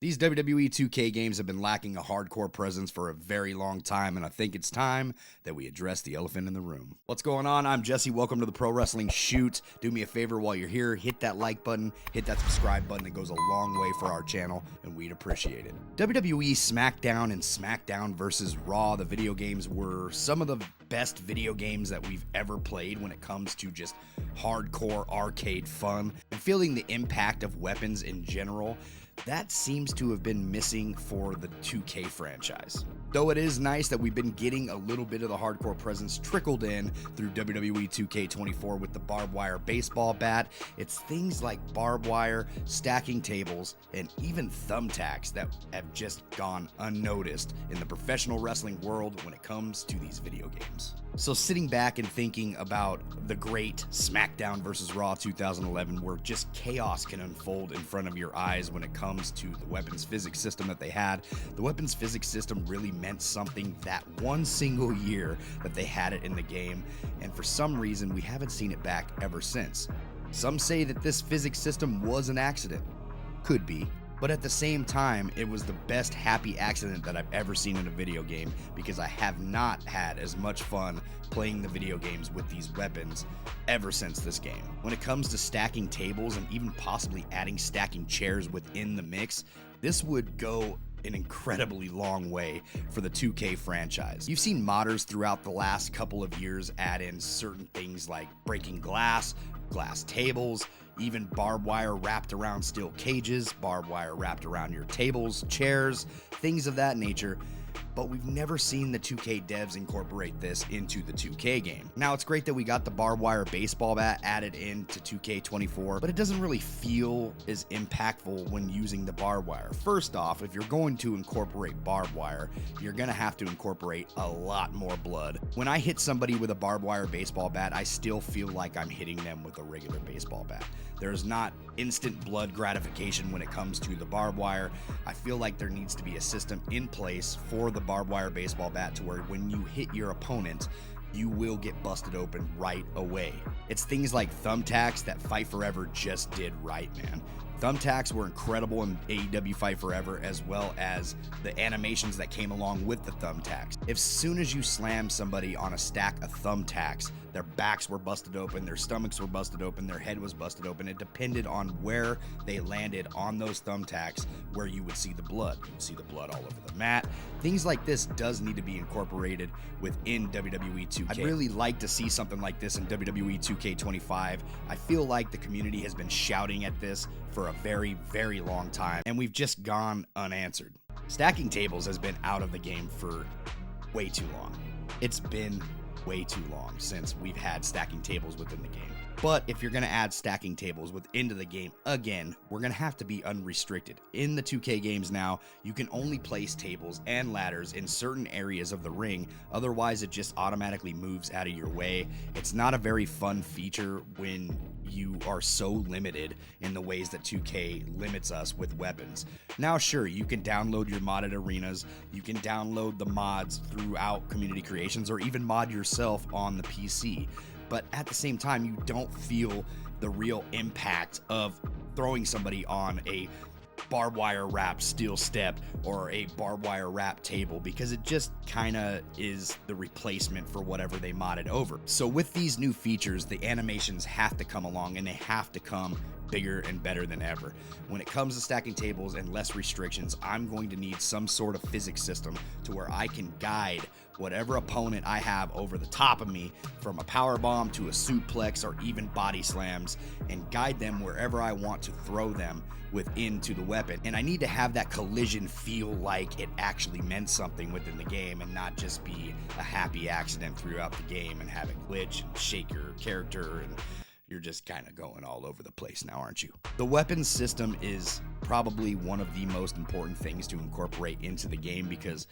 These WWE 2K games have been lacking a hardcore presence for a very long time, and I think it's time that we address the elephant in the room. What's going on? I'm Jesse. Welcome to the Pro Wrestling Shoot. Do me a favor while you're here, hit that like button, hit that subscribe button. It goes a long way for our channel, and we'd appreciate it. WWE SmackDown and SmackDown vs. Raw, the video games, were some of the best video games that we've ever played when it comes to just hardcore arcade fun and feeling the impact of weapons in general. That seems to have been missing for the 2K franchise. Though it is nice that we've been getting a little bit of the hardcore presence trickled in through WWE 2K25 with the barbed wire baseball bat, it's things like barbed wire, stacking tables, and even thumbtacks that have just gone unnoticed in the professional wrestling world when it comes to these video games. So sitting back and thinking about the great SmackDown vs. Raw 2011, where just chaos can unfold in front of your eyes when it comes to the weapons physics system that they had. The weapons physics system really meant something that one single year that they had it in the game, and for some reason we haven't seen it back ever since. Some say that this physics system was an accident. Could be. But at the same time, it was the best happy accident that I've ever seen in a video game, because I have not had as much fun playing the video games with these weapons ever since this game. When it comes to stacking tables and even possibly adding stacking chairs within the mix, this would go an incredibly long way for the 2K franchise. You've seen modders throughout the last couple of years add in certain things like breaking glass tables, even barbed wire wrapped around steel cages, barbed wire wrapped around your tables, chairs, things of that nature. But we've never seen the 2K devs incorporate this into the 2K game. Now, it's great that we got the barbed wire baseball bat added into 2K24, but it doesn't really feel as impactful when using the barbed wire. First off, if you're going to incorporate barbed wire, you're gonna have to incorporate a lot more blood. When I hit somebody with a barbed wire baseball bat, I still feel like I'm hitting them with a regular baseball bat. There's not instant blood gratification when it comes to the barbed wire. I feel like there needs to be a system in place for the barbed wire baseball bat to where when you hit your opponent, you will get busted open right away. It's things like thumbtacks that Fight Forever just did right, man. Thumbtacks were incredible in AEW Fight Forever, as well as the animations that came along with the thumbtacks. As soon as you slam somebody on a stack of thumbtacks, their backs were busted open, their stomachs were busted open, their head was busted open. It depended on where they landed on those thumbtacks where you would see the blood. You would see the blood all over the mat. Things like this does need to be incorporated within WWE 2K. I'd really like to see something like this in WWE 2K25. I feel like the community has been shouting at this for a very, very long time, and we've just gone unanswered. Stacking tables has been out of the game for way too long. It's been way too long since we've had stacking tables within the game. But if you're going to add stacking tables into the game again, we're going to have to be unrestricted. In the 2K games now, you can only place tables and ladders in certain areas of the ring. Otherwise, it just automatically moves out of your way. It's not a very fun feature when you are so limited in the ways that 2K limits us with weapons. Now, sure, you can download your modded arenas, you can download the mods throughout community creations, or even mod yourself on the PC. But at the same time, you don't feel the real impact of throwing somebody on a barbed wire wrapped steel step or a barbed wire wrapped table, because it just kind of is the replacement for whatever they modded over. So with these new features, the animations have to come along, and they have to come bigger and better than ever. When it comes to stacking tables and less restrictions, I'm going to need some sort of physics system to where I can guide whatever opponent I have over the top of me, from a power bomb to a suplex or even body slams, and guide them wherever I want to throw them into the weapon. And I need to have that collision feel like it actually meant something within the game, and not just be a happy accident throughout the game and have it glitch and shake your character, and you're just kind of going all over the place now, aren't you? The weapons system is probably one of the most important things to incorporate into the game, because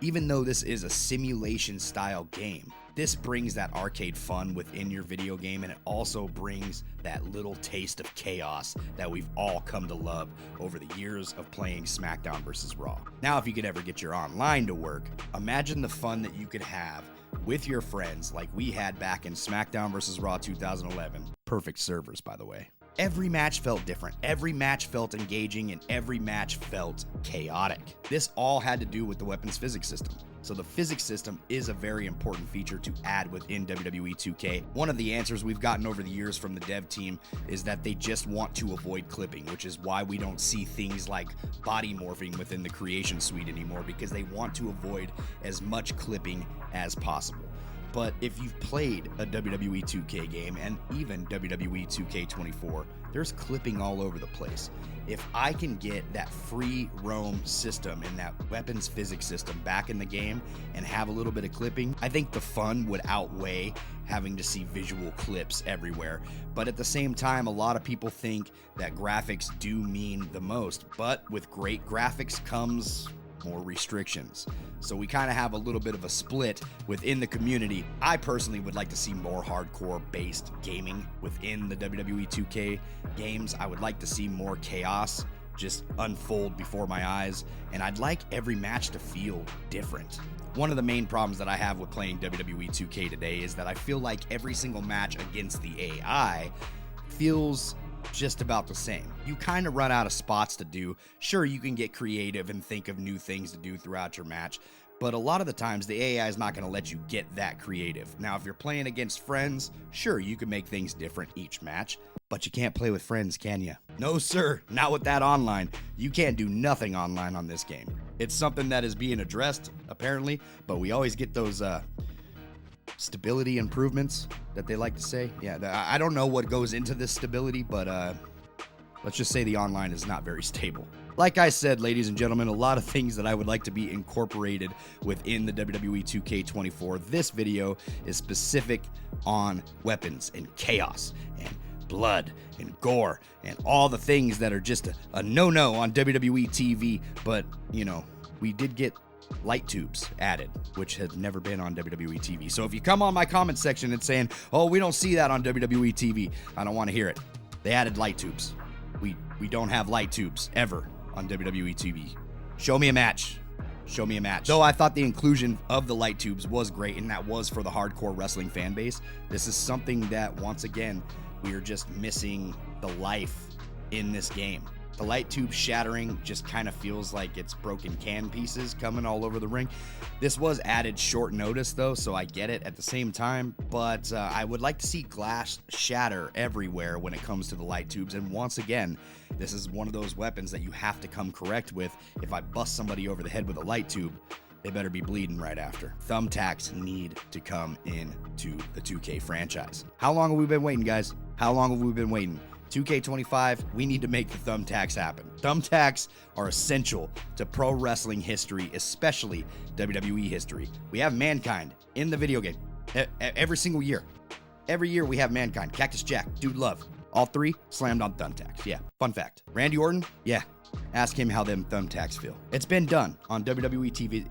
even though this is a simulation style game, this brings that arcade fun within your video game, and it also brings that little taste of chaos that we've all come to love over the years of playing SmackDown vs. Raw. Now, if you could ever get your online to work, imagine the fun that you could have with your friends like we had back in SmackDown vs. Raw 2011. Perfect servers, by the way. Every match felt different, every match felt engaging, and every match felt chaotic. This all had to do with the weapons physics system. So the physics system is a very important feature to add within WWE 2K. One of the answers we've gotten over the years from the dev team is that they just want to avoid clipping, which is why we don't see things like body morphing within the creation suite anymore, because they want to avoid as much clipping as possible. But if you've played a WWE 2K game and even WWE 2K24, there's clipping all over the place. If I can get that free roam system and that weapons physics system back in the game and have a little bit of clipping, I think the fun would outweigh having to see visual clips everywhere. But at the same time, a lot of people think that graphics do mean the most, but with great graphics comes more restrictions. So we kind of have a little bit of a split within the community. I personally would like to see more hardcore based gaming within the WWE 2K games. I would like to see more chaos just unfold before my eyes, and I'd like every match to feel different. One of the main problems that I have with playing WWE 2K today is that I feel like every single match against the AI feels just about the same. You kind of run out of spots to do. Sure, you can get creative and think of new things to do throughout your match, but a lot of the times the AI is not going to let you get that creative. Now, if you're playing against friends, sure, you can make things different each match, but you can't play with friends, can you? No, sir, not with that online. You can't do nothing online on this game. It's something that is being addressed, apparently, but we always get those, stability improvements that they like to say. Yeah, I don't know what goes into this stability, but let's just say the online is not very stable. Like I said, ladies and gentlemen, a lot of things that I would like to be incorporated within the WWE 2K24. This video is specific on weapons and chaos and blood and gore and all the things that are just a no-no on WWE TV. But, you know, we did get light tubes added, which had never been on WWE TV. So if you come on my comment section and saying, oh, we don't see that on WWE TV, I don't want to hear it. They added light tubes. We don't have light tubes ever on WWE TV. Show me a match. Show me a match. Though I thought the inclusion of the light tubes was great, and that was for the hardcore wrestling fan base, this is something that, once again, we are just missing the life in this game. The light tube shattering just kind of feels like it's broken can pieces coming all over the ring. This was added short notice, though, so I get it at the same time, but I would like to see glass shatter everywhere when it comes to the light tubes. And once again, this is one of those weapons that you have to come correct with. If I bust somebody over the head with a light tube, they better be bleeding right after. Thumbtacks need to come into the 2K franchise. How long have we been waiting, guys? How long have we been waiting? 2K25, we need to make the thumbtacks happen. Thumbtacks are essential to pro wrestling history, especially WWE history. We have Mankind in the video game every single year. Every year we have Mankind, Cactus Jack, Dude Love. All three slammed on thumbtacks. Yeah, fun fact. Randy Orton, yeah, ask him how them thumbtacks feel. It's been done on WWE TV.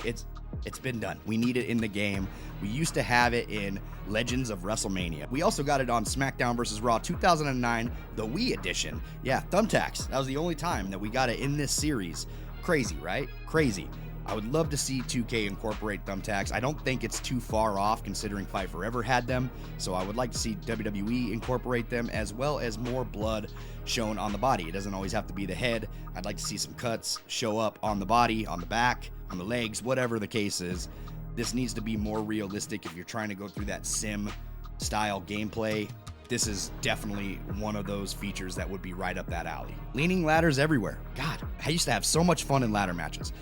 It's been done. We need it in the game. We used to have it in Legends of WrestleMania. We also got it on SmackDown vs. Raw 2009, the Wii edition. Yeah, thumbtacks. That was the only time that we got it in this series. Crazy, right? Crazy. I would love to see 2K incorporate thumbtacks. I don't think it's too far off considering Fight Forever had them, so I would like to see WWE incorporate them, as well as more blood shown on the body. It doesn't always have to be the head. I'd like to see some cuts show up on the body, on the back, on the legs, whatever the case is. This needs to be more realistic if you're trying to go through that sim style gameplay. This is definitely one of those features that would be right up that alley. Leaning ladders everywhere. God, I used to have so much fun in ladder matches.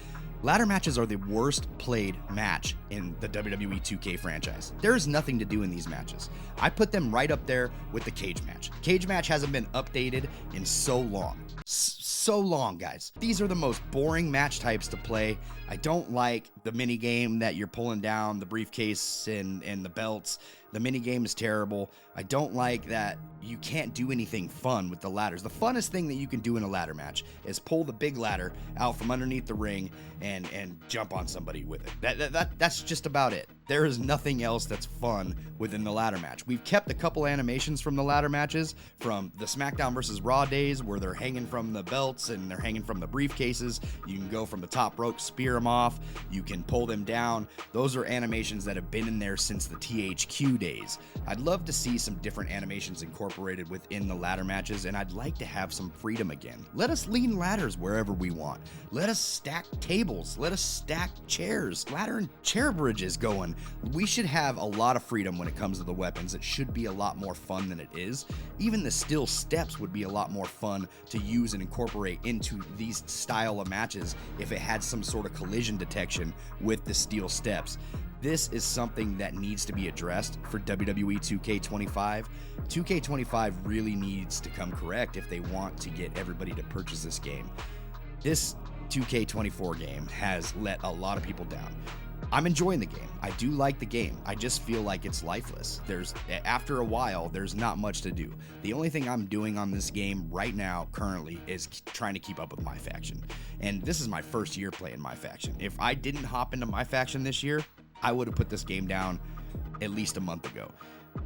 Ladder matches are the worst played match in the WWE 2K franchise. There is nothing to do in these matches. I put them right up there with the cage match. Cage match hasn't been updated in so long. So long, guys. These are the most boring match types to play. I don't like the mini game that you're pulling down the briefcase and the belts. The mini game is terrible. I don't like that you can't do anything fun with the ladders. The funnest thing that you can do in a ladder match is pull the big ladder out from underneath the ring and jump on somebody with it. That's just about it. There is nothing else that's fun within the ladder match. We've kept a couple animations from the ladder matches from the SmackDown versus Raw days where they're hanging from the belts and they're hanging from the briefcases. You can go from the top rope, spear them off. You can pull them down. Those are animations that have been in there since the THQ days. I'd love to see some different animations incorporated within the ladder matches, and I'd like to have some freedom again. Let us lean ladders wherever we want. Let us stack tables. Let us stack chairs, ladder and chair bridges going. We should have a lot of freedom when it comes to the weapons. It should be a lot more fun than it is. Even the steel steps would be a lot more fun to use and incorporate into these style of matches if it had some sort of collision detection with the steel steps. This is something that needs to be addressed for WWE 2K25. 2K25 really needs to come correct if they want to get everybody to purchase this game. This 2K24 game has let a lot of people down. I'm enjoying the game. I do like the game. I just feel like it's lifeless. After a while, there's not much to do. The only thing I'm doing on this game right now, currently, is trying to keep up with my faction. And this is my first year playing my faction. If I didn't hop into my faction this year, I would have put this game down at least a month ago.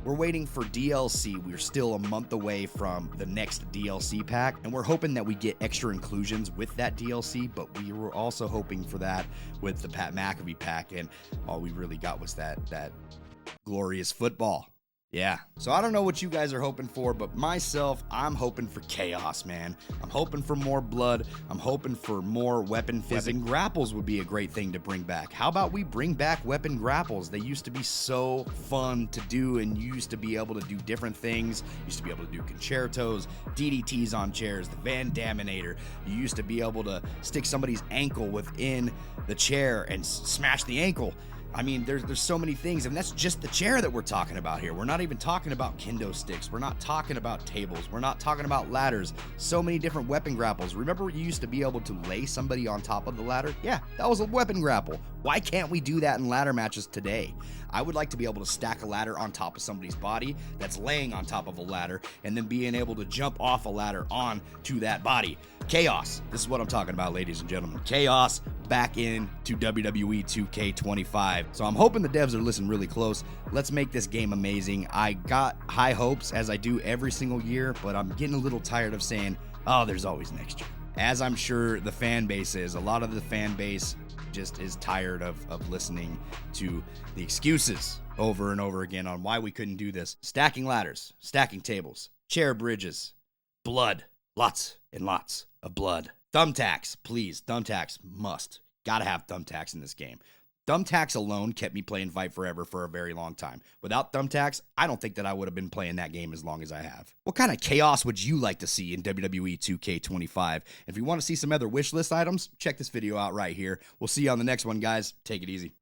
We're waiting for DLC. We're still a month away from the next DLC pack, and we're hoping that we get extra inclusions with that DLC, but we were also hoping for that with the Pat McAfee pack, and all we really got was that glorious football. Yeah, so I don't know what you guys are hoping for, but myself, I'm hoping for chaos, man. I'm hoping for more blood. I'm hoping for more weapon physics. Weapon grapples would be a great thing to bring back. How about we bring back weapon grapples? They used to be so fun to do, and you used to be able to do different things. You used to be able to do concertos, DDTs on chairs, the Van Daminator. You used to be able to stick somebody's ankle within the chair and smash the ankle. I mean, there's so many things, and that's just the chair that we're talking about here. We're not even talking about kendo sticks. We're not talking about tables. We're not talking about ladders. So many different weapon grapples. Remember you used to be able to lay somebody on top of the ladder? Yeah, that was a weapon grapple. Why can't we do that in ladder matches today? I would like to be able to stack a ladder on top of somebody's body that's laying on top of a ladder, and then being able to jump off a ladder onto that body. Chaos. This is what I'm talking about, ladies and gentlemen. Chaos back into WWE 2K25. So I'm hoping the devs are listening really close. Let's make this game amazing. I got high hopes, as I do every single year, but I'm getting a little tired of saying, oh, there's always next year. As I'm sure the fan base is. A lot of the fan base just is tired of listening to the excuses over and over again on why we couldn't do this. Stacking ladders, stacking tables, chair bridges, blood, lots and lots of blood. Thumbtacks, please, thumbtacks must. Gotta have thumbtacks in this game. Thumbtacks alone kept me playing Fight Forever for a very long time. Without thumbtacks, I don't think that I would have been playing that game as long as I have. What kind of chaos would you like to see in WWE 2K25? If you want to see some other wish list items, check this video out right here. We'll see you on the next one, guys. Take it easy.